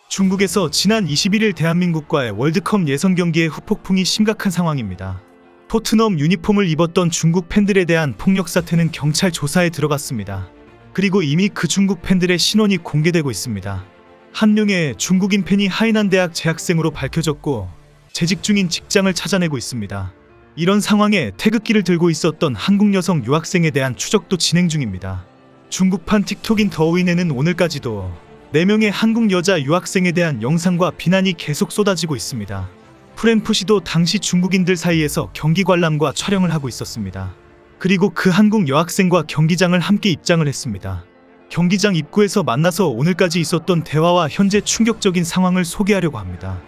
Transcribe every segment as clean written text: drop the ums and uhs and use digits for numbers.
중국에서 지난 21일 대한민국과의 월드컵 예선 경기의 후폭풍이 심각한 상황입니다. 토트넘 유니폼을 입었던 중국 팬들에 대한 폭력 사태는 경찰 조사에 들어갔습니다. 그리고 이미 그 중국 팬들의 신원이 공개되고 있습니다. 한 명의 중국인 팬이 하이난 대학 재학생으로 밝혀졌고 재직 중인 직장을 찾아내고 있습니다. 이런 상황에 태극기를 들고 있었던 한국 여성 유학생에 대한 추적도 진행 중입니다. 중국판 틱톡인 더우이네는 오늘까지도 4명의 한국 여자 유학생에 대한 영상과 비난이 계속 쏟아지고 있습니다. 프렌푸시도 당시 중국인들 사이에서 경기 관람과 촬영을 하고 있었습니다. 그리고 그 한국 여학생과 경기장을 함께 입장을 했습니다. 경기장 입구에서 만나서 오늘까지 있었던 대화와 현재 충격적인 상황을 소개하려고 합니다.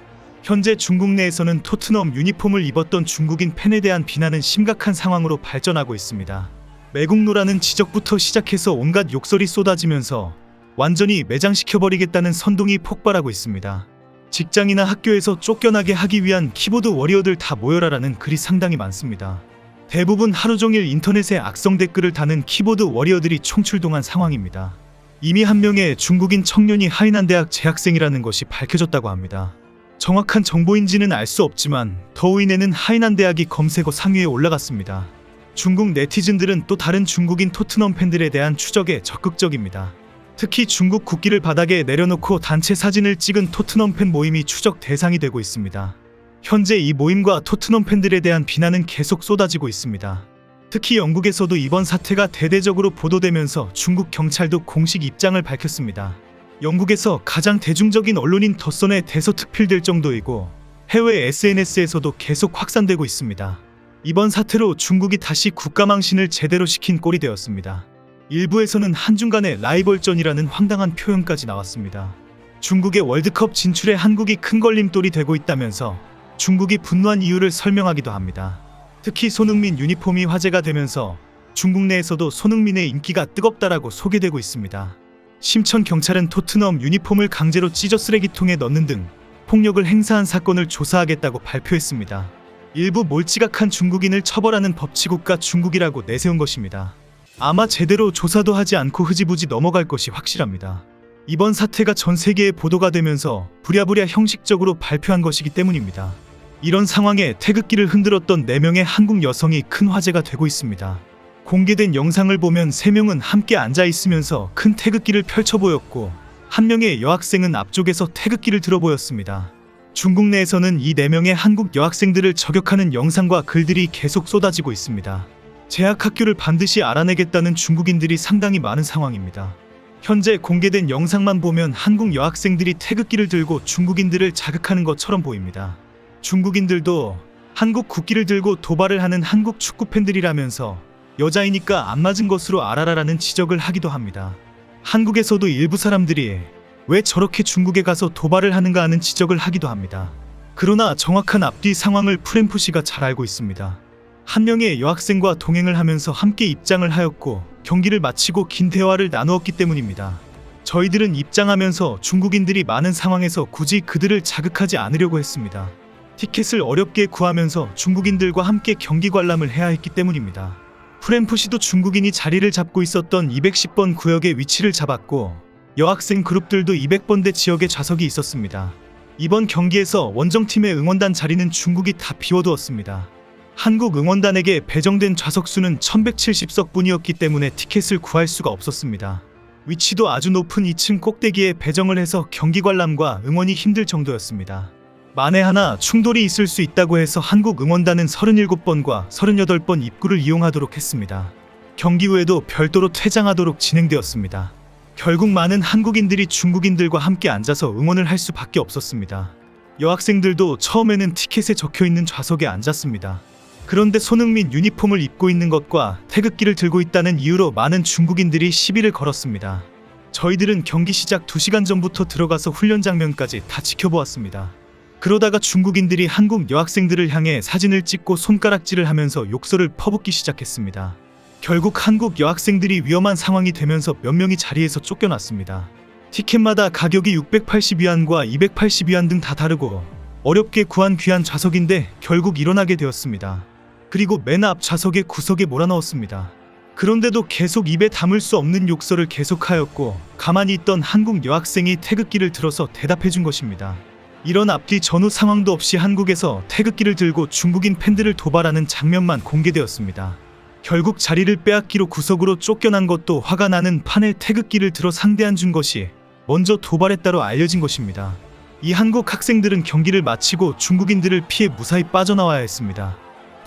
현재 중국 내에서는 토트넘 유니폼을 입었던 중국인 팬에 대한 비난은 심각한 상황으로 발전하고 있습니다. 매국노라는 지적부터 시작해서 온갖 욕설이 쏟아지면서 완전히 매장시켜버리겠다는 선동이 폭발하고 있습니다. 직장이나 학교에서 쫓겨나게 하기 위한 키보드 워리어들 다 모여라라는 글이 상당히 많습니다. 대부분 하루 종일 인터넷에 악성 댓글을 다는 키보드 워리어들이 총출동한 상황입니다. 이미 한 명의 중국인 청년이 하이난 대학 재학생이라는 것이 밝혀졌다고 합니다. 정확한 정보인지는 알 수 없지만 더우이네는 하이난 대학이 검색어 상위에 올라갔습니다. 중국 네티즌들은 또 다른 중국인 토트넘 팬들에 대한 추적에 적극적입니다. 특히 중국 국기를 바닥에 내려놓고 단체 사진을 찍은 토트넘 팬 모임이 추적 대상이 되고 있습니다. 현재 이 모임과 토트넘 팬들에 대한 비난은 계속 쏟아지고 있습니다. 특히 영국에서도 이번 사태가 대대적으로 보도되면서 중국 경찰도 공식 입장을 밝혔습니다. 영국에서 가장 대중적인 언론인 더선에 대서특필될 정도이고 해외 SNS에서도 계속 확산되고 있습니다. 이번 사태로 중국이 다시 국가망신을 제대로 시킨 꼴이 되었습니다. 일부에서는 한중간의 라이벌전이라는 황당한 표현까지 나왔습니다. 중국의 월드컵 진출에 한국이 큰 걸림돌이 되고 있다면서 중국이 분노한 이유를 설명하기도 합니다. 특히 손흥민 유니폼이 화제가 되면서 중국 내에서도 손흥민의 인기가 뜨겁다라고 소개되고 있습니다. 심천 경찰은 토트넘 유니폼을 강제로 찢어 쓰레기통에 넣는 등 폭력을 행사한 사건을 조사하겠다고 발표했습니다. 일부 몰지각한 중국인을 처벌하는 법치국가 중국이라고 내세운 것입니다. 아마 제대로 조사도 하지 않고 흐지부지 넘어갈 것이 확실합니다. 이번 사태가 전 세계에 보도가 되면서 부랴부랴 형식적으로 발표한 것이기 때문입니다. 이런 상황에 태극기를 흔들었던 4명의 한국 여성이 큰 화제가 되고 있습니다. 공개된 영상을 보면 3명은 함께 앉아 있으면서 큰 태극기를 펼쳐 보였고 한 명의 여학생은 앞쪽에서 태극기를 들어 보였습니다. 중국 내에서는 이 4명의 한국 여학생들을 저격하는 영상과 글들이 계속 쏟아지고 있습니다. 재학학교를 반드시 알아내겠다는 중국인들이 상당히 많은 상황입니다. 현재 공개된 영상만 보면 한국 여학생들이 태극기를 들고 중국인들을 자극하는 것처럼 보입니다. 중국인들도 한국 국기를 들고 도발을 하는 한국 축구 팬들이라면서 여자이니까 안 맞은 것으로 알아라라는 지적을 하기도 합니다. 한국에서도 일부 사람들이 왜 저렇게 중국에 가서 도발을 하는가 하는 지적을 하기도 합니다. 그러나 정확한 앞뒤 상황을 프렌푸시가 잘 알고 있습니다. 한 명의 여학생과 동행을 하면서 함께 입장을 하였고 경기를 마치고 긴 대화를 나누었기 때문입니다. 저희들은 입장하면서 중국인들이 많은 상황에서 굳이 그들을 자극하지 않으려고 했습니다. 티켓을 어렵게 구하면서 중국인들과 함께 경기 관람을 해야 했기 때문입니다. 프렌푸시도 중국인이 자리를 잡고 있었던 210번 구역에 위치를 잡았고 여학생 그룹들도 200번대 지역에 좌석이 있었습니다. 이번 경기에서 원정팀의 응원단 자리는 중국이 다 비워두었습니다. 한국 응원단에게 배정된 좌석수는 1170석뿐이었기 때문에 티켓을 구할 수가 없었습니다. 위치도 아주 높은 2층 꼭대기에 배정을 해서 경기 관람과 응원이 힘들 정도였습니다. 만에 하나 충돌이 있을 수 있다고 해서 한국 응원단은 37번과 38번 입구를 이용하도록 했습니다. 경기 후에도 별도로 퇴장하도록 진행되었습니다. 결국 많은 한국인들이 중국인들과 함께 앉아서 응원을 할 수밖에 없었습니다. 여학생들도 처음에는 티켓에 적혀있는 좌석에 앉았습니다. 그런데 손흥민 유니폼을 입고 있는 것과 태극기를 들고 있다는 이유로 많은 중국인들이 시비를 걸었습니다. 저희들은 경기 시작 2시간 전부터 들어가서 훈련 장면까지 다 지켜보았습니다. 그러다가 중국인들이 한국 여학생들을 향해 사진을 찍고 손가락질을 하면서 욕설을 퍼붓기 시작했습니다. 결국 한국 여학생들이 위험한 상황이 되면서 몇 명이 자리에서 쫓겨났습니다. 티켓마다 가격이 680위안과 280위안 등 다 다르고 어렵게 구한 귀한 좌석인데 결국 일어나게 되었습니다. 그리고 맨 앞 좌석에 구석에 몰아넣었습니다. 그런데도 계속 입에 담을 수 없는 욕설을 계속하였고 가만히 있던 한국 여학생이 태극기를 들어서 대답해준 것입니다. 이런 앞뒤 전후 상황도 없이 한국에서 태극기를 들고 중국인 팬들을 도발하는 장면만 공개되었습니다. 결국 자리를 빼앗기로 구석으로 쫓겨난 것도 화가 나는 판에 태극기를 들어 상대한 준 것이 먼저 도발했다로 알려진 것입니다. 이 한국 학생들은 경기를 마치고 중국인들을 피해 무사히 빠져나와야 했습니다.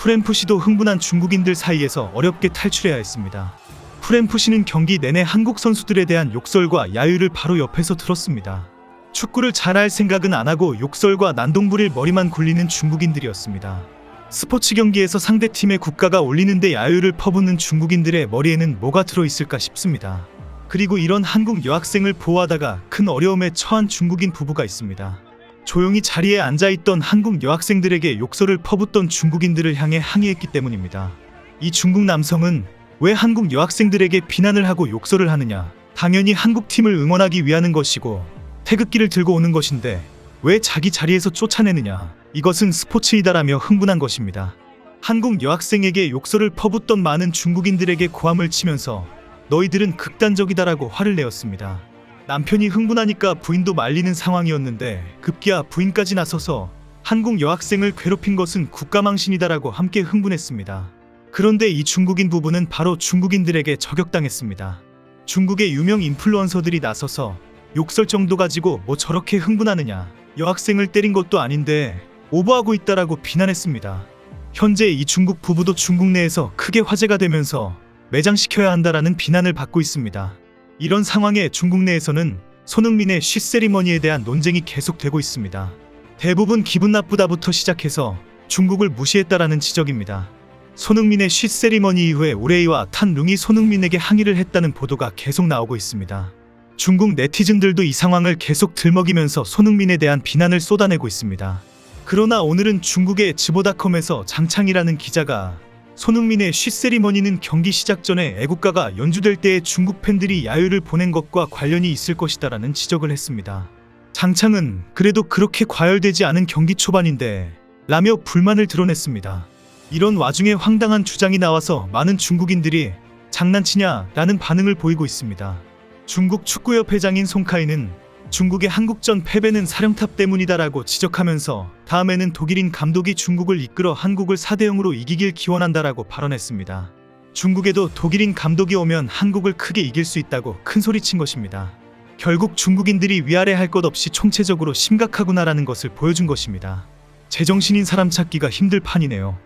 프램프시도 흥분한 중국인들 사이에서 어렵게 탈출해야 했습니다. 프램프시는 경기 내내 한국 선수들에 대한 욕설과 야유를 바로 옆에서 들었습니다. 축구를 잘할 생각은 안 하고 욕설과 난동부릴 머리만 굴리는 중국인들이었습니다. 스포츠 경기에서 상대팀의 국가가 올리는데 야유를 퍼붓는 중국인들의 머리에는 뭐가 들어있을까 싶습니다. 그리고 이런 한국 여학생을 보호하다가 큰 어려움에 처한 중국인 부부가 있습니다. 조용히 자리에 앉아있던 한국 여학생들에게 욕설을 퍼붓던 중국인들을 향해 항의했기 때문입니다. 이 중국 남성은 왜 한국 여학생들에게 비난을 하고 욕설을 하느냐? 당연히 한국팀을 응원하기 위하는 것이고 태극기를 들고 오는 것인데 왜 자기 자리에서 쫓아내느냐? 이것은 스포츠이다라며 흥분한 것입니다. 한국 여학생에게 욕설을 퍼붓던 많은 중국인들에게 고함을 치면서 너희들은 극단적이다라고 화를 내었습니다. 남편이 흥분하니까 부인도 말리는 상황이었는데 급기야 부인까지 나서서 한국 여학생을 괴롭힌 것은 국가망신이다라고 함께 흥분했습니다. 그런데 이 중국인 부부는 바로 중국인들에게 저격당했습니다. 중국의 유명 인플루언서들이 나서서 욕설 정도 가지고 뭐 저렇게 흥분하느냐, 여학생을 때린 것도 아닌데 오버하고 있다라고 비난했습니다. 현재 이 중국 부부도 중국 내에서 크게 화제가 되면서 매장시켜야 한다라는 비난을 받고 있습니다. 이런 상황에 중국 내에서는 손흥민의 쉿 세리머니에 대한 논쟁이 계속되고 있습니다. 대부분 기분 나쁘다부터 시작해서 중국을 무시했다라는 지적입니다. 손흥민의 쉿 세리머니 이후에 오레이와 탄룽이 손흥민에게 항의를 했다는 보도가 계속 나오고 있습니다. 중국 네티즌들도 이 상황을 계속 들먹이면서 손흥민에 대한 비난을 쏟아내고 있습니다. 그러나 오늘은 중국의 즈보닷컴에서 장창이라는 기자가 손흥민의 쉿 세리머니는 경기 시작 전에 애국가가 연주될 때에 중국 팬들이 야유를 보낸 것과 관련이 있을 것이다라는 지적을 했습니다. 장창은 그래도 그렇게 과열되지 않은 경기 초반인데 라며 불만을 드러냈습니다. 이런 와중에 황당한 주장이 나와서 많은 중국인들이 장난치냐 라는 반응을 보이고 있습니다. 중국 축구협 회장인 송카이는 중국의 한국전 패배는 사령탑 때문이다라고 지적하면서 다음에는 독일인 감독이 중국을 이끌어 한국을 4대0으로 이기길 기원한다라고 발언했습니다. 중국에도 독일인 감독이 오면 한국을 크게 이길 수 있다고 큰소리친 것입니다. 결국 중국인들이 위아래 할 것 없이 총체적으로 심각하구나라는 것을 보여준 것입니다. 제정신인 사람 찾기가 힘들 판이네요.